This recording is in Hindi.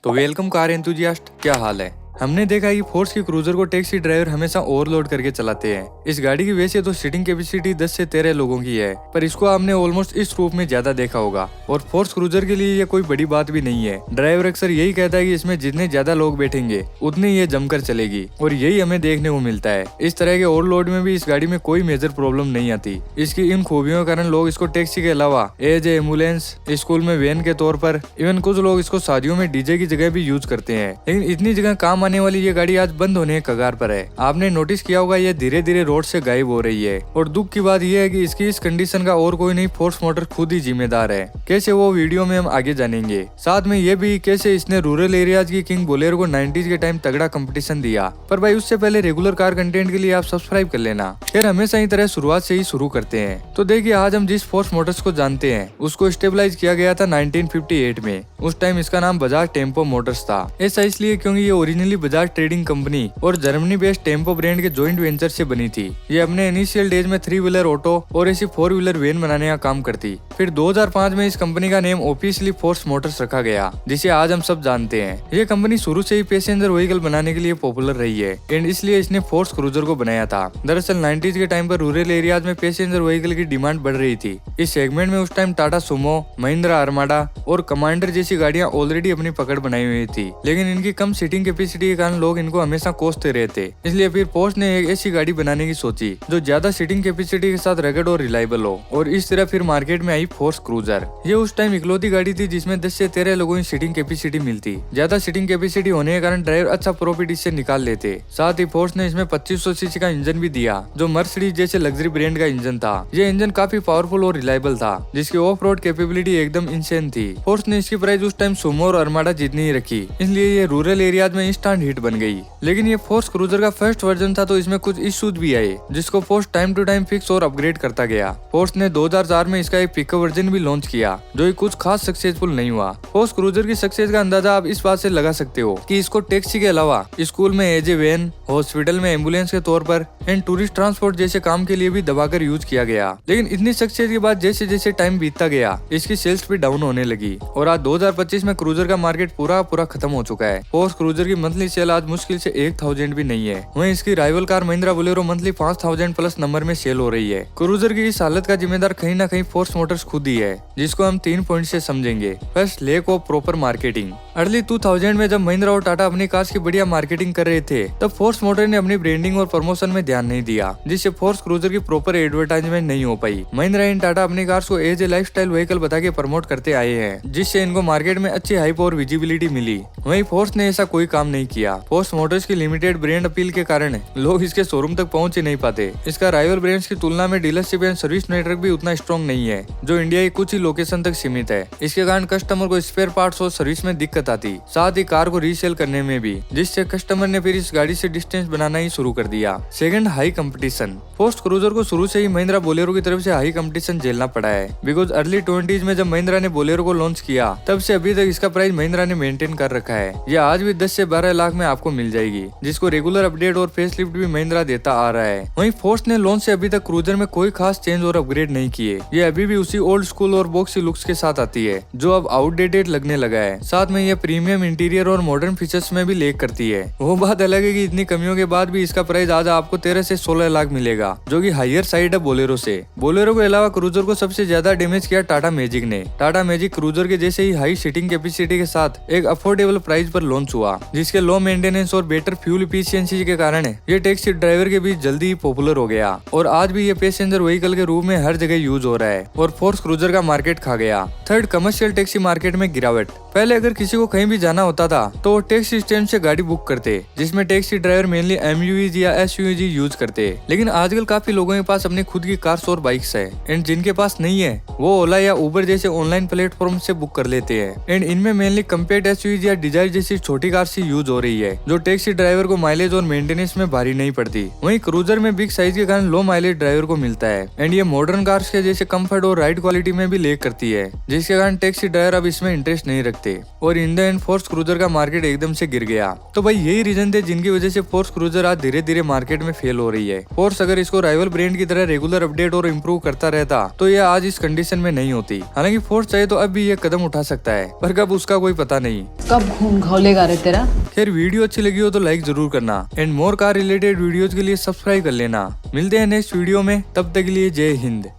तो वेलकम कार एंथुजियास्ट, क्या हाल है। हमने देखा कि फोर्स की क्रूजर को टैक्सी ड्राइवर हमेशा ओवरलोड करके चलाते हैं। इस गाड़ी की वैसे तो सीटिंग कैपेसिटी 10 से 13 लोगों की है, पर इसको आपने ऑलमोस्ट इस रूप में ज्यादा देखा होगा। और फोर्स क्रूजर के लिए ये कोई बड़ी बात भी नहीं है। ड्राइवर अक्सर यही कहता है कि इसमें जितने ज्यादा लोग बैठेंगे उतनी ये जमकर चलेगी, और यही हमें देखने को मिलता है। इस तरह के ओवरलोड में भी इस गाड़ी में कोई मेजर प्रॉब्लम नहीं आती। इसकी इन खूबियों के कारण लोग इसको टैक्सी के अलावा एज ए एम्बुलेंस, स्कूल में वैन के तौर पर, इवन कुछ लोग इसको शादियों में डीजे की जगह भी यूज करते हैं। लेकिन इतनी जगह काम आने वाली ये गाड़ी आज बंद होने के कगार पर है। आपने नोटिस किया होगा ये धीरे धीरे रोड से गायब हो रही है। और दुख की बात यह है कि इसकी इस कंडीशन का और कोई नहीं, फोर्स मोटर खुद ही जिम्मेदार है। कैसे, वो वीडियो में हम आगे जानेंगे। साथ में ये भी कैसे इसने रूरल एरियाज की किंग बोलेरो को 90s के टाइम तगड़ा कंपटीशन दिया। पर भाई उससे पहले रेगुलर कार कंटेंट के लिए आप सब्सक्राइब कर लेना। फिर हमेशा ही तरह शुरुआत से ही शुरू करते हैं। तो देखिए, आज हम जिस फोर्स मोटर्स को जानते हैं उसको स्टेबलाइज किया गया था 1958 में। उस टाइम इसका नाम बजाज टेम्पो मोटर्स था। ऐसा इसलिए क्योंकि ये ओरिजिनली बजाज ट्रेडिंग कंपनी और जर्मनी बेस्ड टेम्पो ब्रांड के जॉइंट वेंचर से बनी थी। ये अपने इनिशियल डेज में 3 व्हीलर ऑटो और ऐसी 4 व्हीलर वैन बनाने का काम करती। फिर 2005 में इस कंपनी का नेम ऑफिशियली फोर्स मोटर्स रखा गया, जिसे आज हम सब जानते हैं। ये कंपनी शुरू से ही पैसेंजर व्हीकल बनाने के लिए पॉपुलर रही है, एंड इसलिए इसने फोर्स क्रूजर को बनाया था। दरअसल 90s के टाइम पर रूरल एरियाज में पैसेंजर व्हीकल की डिमांड बढ़ रही थी। इस सेगमेंट में उस time Tata Sumo, Mahindra armada और कमांडर जैसी गाड़ियां ऑलरेडी अपनी पकड़ बनाई हुई थी। लेकिन इनकी कम सीटिंग कैपेसिटी के कारण लोग इनको हमेशा कोसते रहते। इसलिए फिर पोर्श ने एक ऐसी गाड़ी बनाने की सोची जो ज्यादा सीटिंग कैपेसिटी के साथ रगड़ और रिलायबल हो, और इस तरह फिर मार्केट में आई फोर्स क्रूजर। ये उस टाइम इकलौती गाड़ी थी जिसमें 10 से 13 लोगों की सीटिंग कैपेसिटी मिलती। ज्यादा सीटिंग कैपेसिटी होने के कारण ड्राइवर अच्छा प्रॉफिट इससे निकाल लेते। साथ ही फोर्स ने इसमें 2500 सीसी का इंजन भी दिया, जो मर्सिडीज जैसे लग्जरी ब्रांड का इंजन था। ये इंजन काफी पावरफुल और रिलायबल था, जिसकी ऑफ रोड कैपेबिलिटी एकदम इंसेन थी। फोर्स ने इसकी प्राइस उस टाइम सुमो और अर्माडा जितनी ही रखी, इसलिए ये रूरल एरियाज में इंस्टेंट हिट बन गई। लेकिन ये फोर्स क्रूजर का फर्स्ट वर्जन था, तो इसमें कुछ इश्यूज भी आए, जिसको Force time to time fix और अपग्रेड करता गया। फोर्स ने 2004 में इसका एक पिकअप वर्जन भी लॉन्च किया, जो कुछ खास सक्सेसफुल नहीं हुआ। फोर्स क्रूजर की सक्सेस का अंदाजा आप इस बात से लगा सकते हो कि इसको टैक्सी के अलावा स्कूल में एज ए वैन, हॉस्पिटल में एम्बुलेंस के तौर पर एंड टूरिस्ट ट्रांसपोर्ट जैसे काम के लिए भी दबाकर यूज किया गया। लेकिन इतनी सक्सेस के बाद जैसे जैसे टाइम बीतता गया, इसकी सेल्स भी डाउन होने लगी, और आज 2025 में क्रूजर का मार्केट पूरा खत्म हो चुका है। फोर्स क्रूजर की मंथली सेल आज मुश्किल से 1000 भी नहीं है। वहीं इसकी rival car Mahindra Bolero monthly 5000 plus number में सेल हो रही है। क्रूजर की इस हालत का जिम्मेदार कहीं ना कहीं फोर्स मोटर्स खुद ही है, जिसको हम 3 पॉइंट से समझेंगे। First, lack of proper marketing. Early 2000 में जब महिंद्रा और टाटा अपनी कार्स की बढ़िया मार्केटिंग कर रहे थे, तब फोर्स मोटर ने अपनी ब्रांडिंग और प्रमोशन में ध्यान नहीं दिया, जिससे फोर्स क्रूजर की प्रॉपर एडवर्टाइजमेंट नहीं हो पाई। महिंद्रा एंड टाटा अपनी कार्स को एज ए लाइफस्टाइल व्हीकल बता के प्रमोट करते आए हैं, जिससे इनको मार्केट में अच्छी हाइप और विजिबिलिटी मिली। वहीं फोर्स ने ऐसा कोई काम नहीं किया। फोर्स मोटर्स की लिमिटेड ब्रांड अपील के कारण लोग इसके शोरूम तक पहुंच ही नहीं पाते। इसका राइवल ब्रांड्स की तुलना में डीलरशिप एंड सर्विस नेटवर्क भी उतना स्ट्रॉन्ग नहीं है, जो इंडिया की कुछ ही लोकेशन तक सीमित है। इसके कारण कस्टमर को स्पेयर पार्ट्स और सर्विस में दिक्कत आती, साथ ही कार को रीसेल करने में भी, जिससे कस्टमर ने फिर इस गाड़ी से डिस्टेंस बनाना ही शुरू कर दिया। Second, high competition. Force cruiser को शुरू से ही महिंद्रा बोलेरो की तरफ से हाई कंपटीशन झेलना पड़ा है, बिकॉज अर्ली 20s में जब महिंद्रा ने बोलेरो को लॉन्च किया, तब से अभी तक इसका प्राइस महिंद्रा ने मेंटेन कर रखा है। यह आज भी 10 से 12 लाख में आपको मिल जाएगी, जिसको रेगुलर अपडेट और फेसलिफ्ट भी महिंद्रा देता आ रहा है। वहीं फोर्स ने लॉन्च से अभी तक क्रूजर में कोई खास चेंज और अपग्रेड नहीं किए। ये अभी भी उसी ओल्ड स्कूल और बॉक्सी लुक्स के साथ आती है, जो अब आउटडेटेड लगने लगा है। साथ में ये प्रीमियम इंटीरियर और मॉडर्न फीचर्स में भी लैक करती है। वो बात अलग है कि इतनी कमियों के बाद भी इसका प्राइस आज आपको 13 से 16 लाख मिलेगा, जो कि हायर साइड है बोलेरो से। बोलेरो के अलावा क्रूजर को सबसे ज्यादा डैमेज किया टाटा मैजिक ने। टाटा मैजिक क्रूजर के जैसे ही हाई सीटिंग कैपेसिटी के साथ एक अफोर्डेबल प्राइस पर लॉन्च हुआ, जिसके लो मेंटेनेंस और बेटर फ्यूल एफिशिएंसी के कारण ये टैक्सी ड्राइवर के बीच जल्दी ही पॉपुलर हो गया, और आज भी ये पैसेंजर व्हीकल के रूप में हर जगह यूज हो रहा है, और फोर्स क्रूजर का मार्केट खा गया। थर्ड, कमर्शियल टैक्सी मार्केट में गिरावट। पहले अगर किसी को कहीं भी जाना होता था तो वो टैक्सी स्टैंड से गाड़ी बुक करते, जिसमें टैक्सी ड्राइवर मेनली MUVs या SUVs यूज करते। लेकिन आजकल काफी लोगों के पास अपनी खुद की कार्स और बाइक्स है, एंड जिनके पास नहीं है वो ओला या उबर जैसे ऑनलाइन प्लेटफॉर्म से बुक कर लेते हैं। एंड इनमें मेनली कम्पैक्ट SUVs या डिजायर जैसी छोटी कार ही यूज हो रही है, जो टैक्सी ड्राइवर को माइलेज और मेंटेनेंस में भारी नहीं पड़ती। वहीं क्रूजर में बिग साइज के कारण लो माइलेज ड्राइवर को मिलता है, एंड ये मॉडर्न कार्स के जैसे कंफर्ट और राइड क्वालिटी में भी लैक करती है, जिसके कारण टैक्सी ड्राइवर अब इसमें इंटरेस्ट नहीं रखते। थे और in the end force Cruiser का मार्केट एकदम से गिर गया। तो भाई यही रीजन थे जिनकी वजह से फोर्स क्रूजर आज धीरे धीरे मार्केट में फेल हो रही है। फोर्स अगर इसको राइवल ब्रांड की तरह रेगुलर अपडेट और इम्प्रूव करता रहता तो ये आज इस कंडीशन में नहीं होती। हालांकि फोर्स चाहे तो अब भी ये कदम उठा सकता है, पर कब उसका कोई पता नहीं। कब घूम घोलेगा रे तेरा। खैर वीडियो अच्छी लगी हो तो लाइक जरूर करना and more car related videos के लिए सब्सक्राइब कर लेना। मिलते हैं नेक्स्ट वीडियो में, तब तक के लिए जय हिंद।